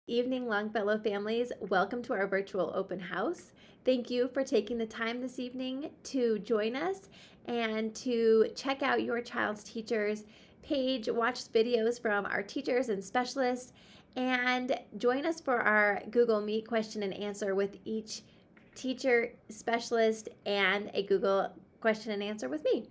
Evening, Longfellow families. Welcome to our virtual open house. Thank you for taking the time this evening to join us and to check out your child's teacher's page, watch videos from our teachers and specialists, and join us for our Google Meet question and answer with each teacher, specialist, and a Google question and answer with me.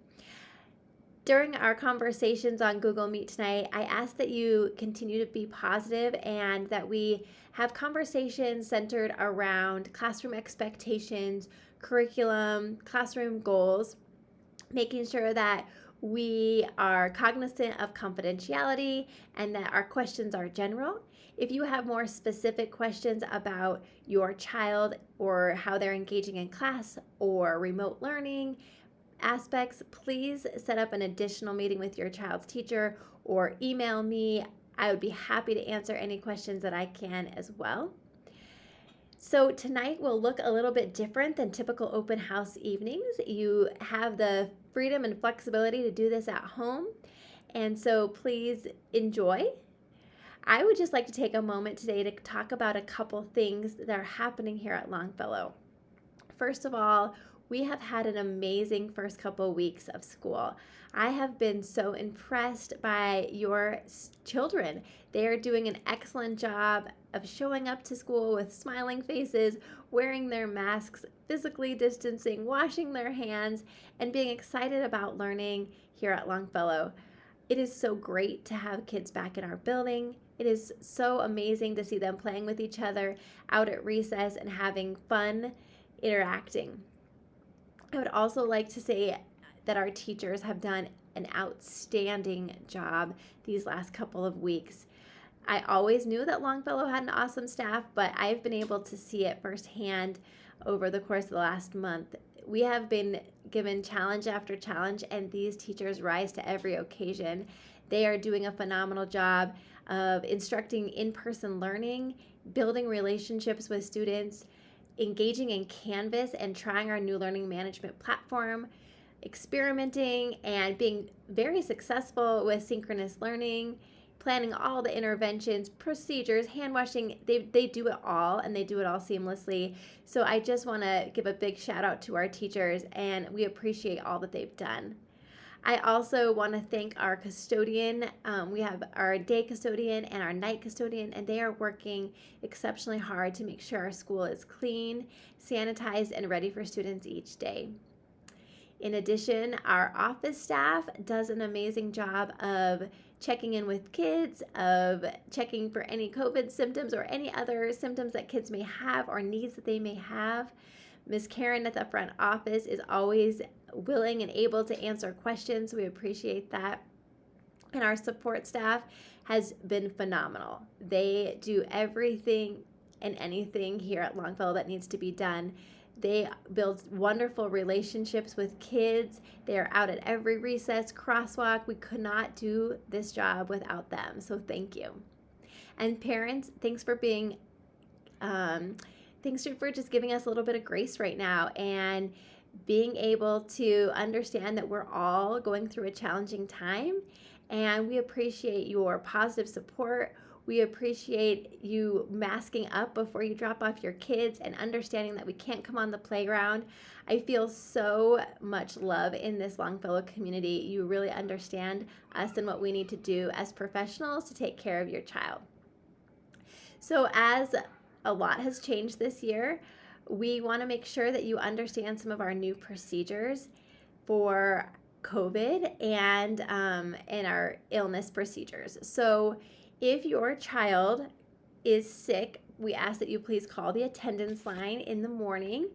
During our conversations on Google Meet tonight, I ask that you continue to be positive and that we have conversations centered around classroom expectations, curriculum, classroom goals, making sure that we are cognizant of confidentiality and that our questions are general. If you have more specific questions about your child or how they're engaging in class or remote learning aspects, please set up an additional meeting with your child's teacher or email me. I would be happy to answer any questions that I can as well. So tonight will look a little bit different than typical open house evenings. You have the freedom and flexibility to do this at home, and so please enjoy. I would just like to take a moment today to talk about a couple things that are happening here at Longfellow. First of all, we have had an amazing first couple weeks of school. I have been so impressed by your children. They are doing an excellent job of showing up to school with smiling faces, wearing their masks, physically distancing, washing their hands, and being excited about learning here at Longfellow. It is so great to have kids back in our building. It is so amazing to see them playing with each other out at recess and having fun interacting. I would also like to say that our teachers have done an outstanding job these last couple of weeks. I always knew that Longfellow had an awesome staff, but I've been able to see it firsthand over the course of the last month. We have been given challenge after challenge, and these teachers rise to every occasion. They are doing a phenomenal job of instructing in-person learning, building relationships with students, engaging in Canvas and trying our new learning management platform, experimenting and being very successful with synchronous learning, planning all the interventions, procedures, hand washing. They do it all, and they do it all seamlessly. So I just want to give a big shout out to our teachers, and we appreciate all that they've done. I also want to thank our custodian. We have our day custodian and our night custodian, and they are working exceptionally hard to make sure our school is clean, sanitized, and ready for students each day. In addition, our office staff does an amazing job of checking in with kids, of checking for any COVID symptoms or any other symptoms that kids may have or needs that they may have. Ms. Karen at the front office is always willing and able to answer questions. We appreciate that. And our support staff has been phenomenal. They do everything and anything here at Longfellow that needs to be done. They build wonderful relationships with kids. They are out at every recess, crosswalk. We could not do this job without them, so thank you. And parents, thanks for being thanks for just giving us a little bit of grace right now and being able to understand that we're all going through a challenging time, and we appreciate your positive support. We appreciate you masking up before you drop off your kids and understanding that we can't come on the playground. I feel so much love in this Longfellow community. You really understand us and what we need to do as professionals to take care of your child. So as a lot has changed this year, we want to make sure that you understand some of our new procedures for COVID and our illness procedures. So if your child is sick, we ask that you please call the attendance line in the morning.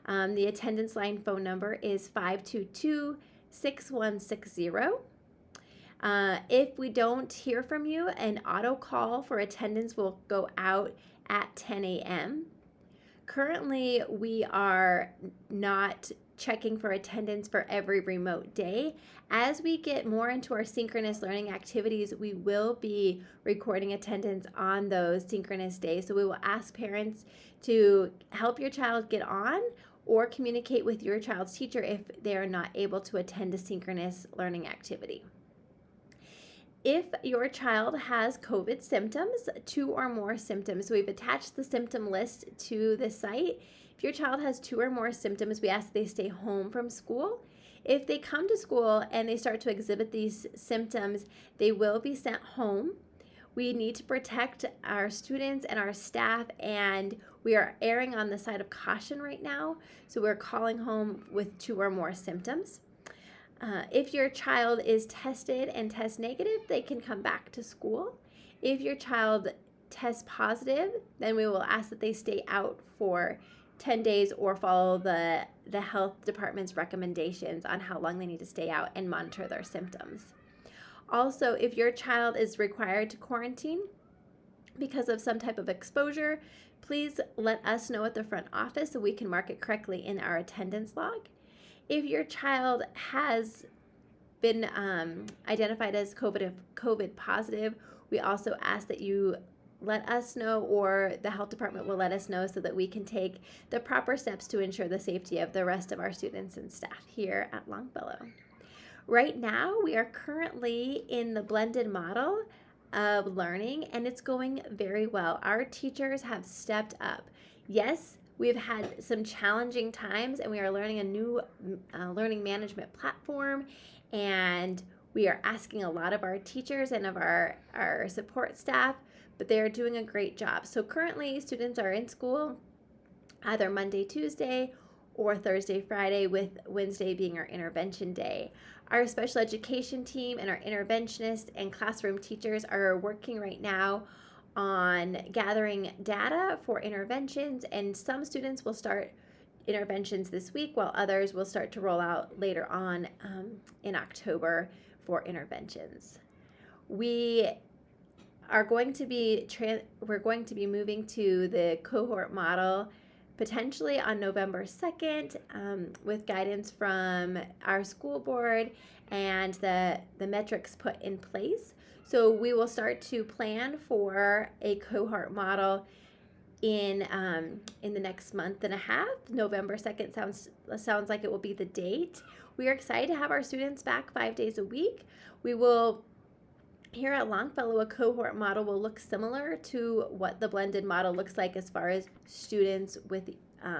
The attendance line phone number is 522-6160. If we don't hear from you, an auto call for attendance will go out at 10 a.m. Currently, we are not checking for attendance for every remote day. As we get more into our synchronous learning activities, we will be recording attendance on those synchronous days. So we will ask parents to help your child get on or communicate with your child's teacher if they are not able to attend a synchronous learning activity. If your child has COVID symptoms, 2 or more symptoms, we've attached the symptom list to the site. If your child has 2 or more symptoms, we ask that they stay home from school. If they come to school and they start to exhibit these symptoms, they will be sent home. We need to protect our students and our staff, and we are erring on the side of caution right now. So we're calling home with 2 or more symptoms. If your child is tested and test negative, they can come back to school. If your child tests positive, then we will ask that they stay out for 10 days or follow the health department's recommendations on how long they need to stay out and monitor their symptoms. Also, if your child is required to quarantine because of some type of exposure, please let us know at the front office so we can mark it correctly in our attendance log. If your child has been identified as COVID positive, we also ask that you let us know, or the health department will let us know, so that we can take the proper steps to ensure the safety of the rest of our students and staff here at Longfellow. Right now, we are currently in the blended model of learning, and it's going very well. Our teachers have stepped up. Yes, we've had some challenging times, and we are learning a new learning management platform, and we are asking a lot of our teachers and of our support staff, but they are doing a great job. So currently, students are in school either Monday, Tuesday, or Thursday, Friday, with Wednesday being our intervention day. Our special education team and our interventionists and classroom teachers are working right now on gathering data for interventions, and some students will start interventions this week, while others will start to roll out later on in October for interventions. We are going to be we're going to be moving to the cohort model potentially on November 2nd with guidance from our school board and the metrics put in place. So we will start to plan for a cohort model in the next month and a half. November 2nd sounds like it will be the date. We are excited to have our students back 5 days a week. We will, here at Longfellow, a cohort model will look similar to what the blended model looks like as far as students with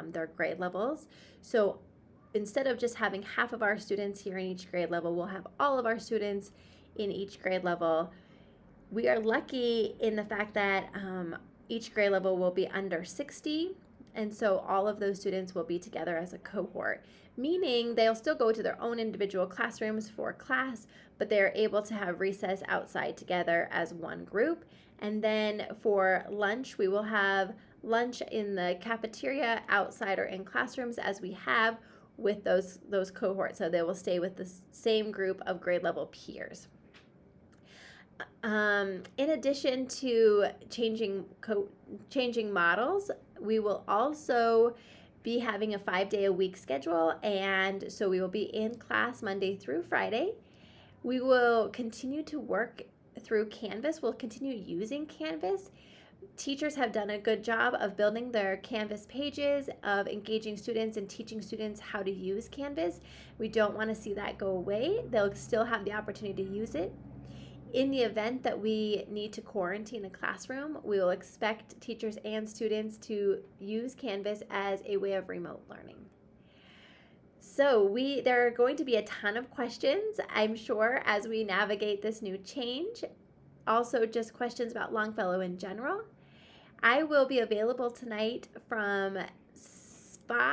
their grade levels. So instead of just having half of our students here in each grade level, we'll have all of our students in each grade level. We are lucky in the fact that each grade level will be under 60, and so all of those students will be together as a cohort, meaning they'll still go to their own individual classrooms for class, but they're able to have recess outside together as one group. And then for lunch, we will have lunch in the cafeteria, outside, or in classrooms, as we have with those cohorts, so they will stay with the same group of grade level peers. In addition to changing models, we will also be having a 5-day-a-week schedule, and so we will be in class Monday through Friday. We will continue to work through Canvas. We'll continue using Canvas. Teachers have done a good job of building their Canvas pages, of engaging students and teaching students how to use Canvas. We don't want to see that go away. They'll still have the opportunity to use it. In the event that we need to quarantine a classroom, we will expect teachers and students to use Canvas as a way of remote learning. So there are going to be a ton of questions, I'm sure, as we navigate this new change. Also, just questions about Longfellow in general. I will be available tonight from 5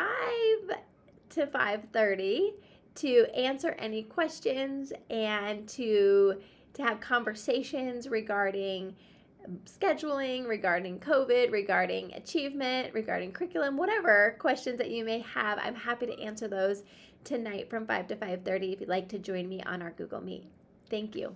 to 5:30 to answer any questions and to have conversations regarding scheduling, regarding COVID, regarding achievement, regarding curriculum, whatever questions that you may have. I'm happy to answer those tonight from 5 to 5:30 if you'd like to join me on our Google Meet. Thank you.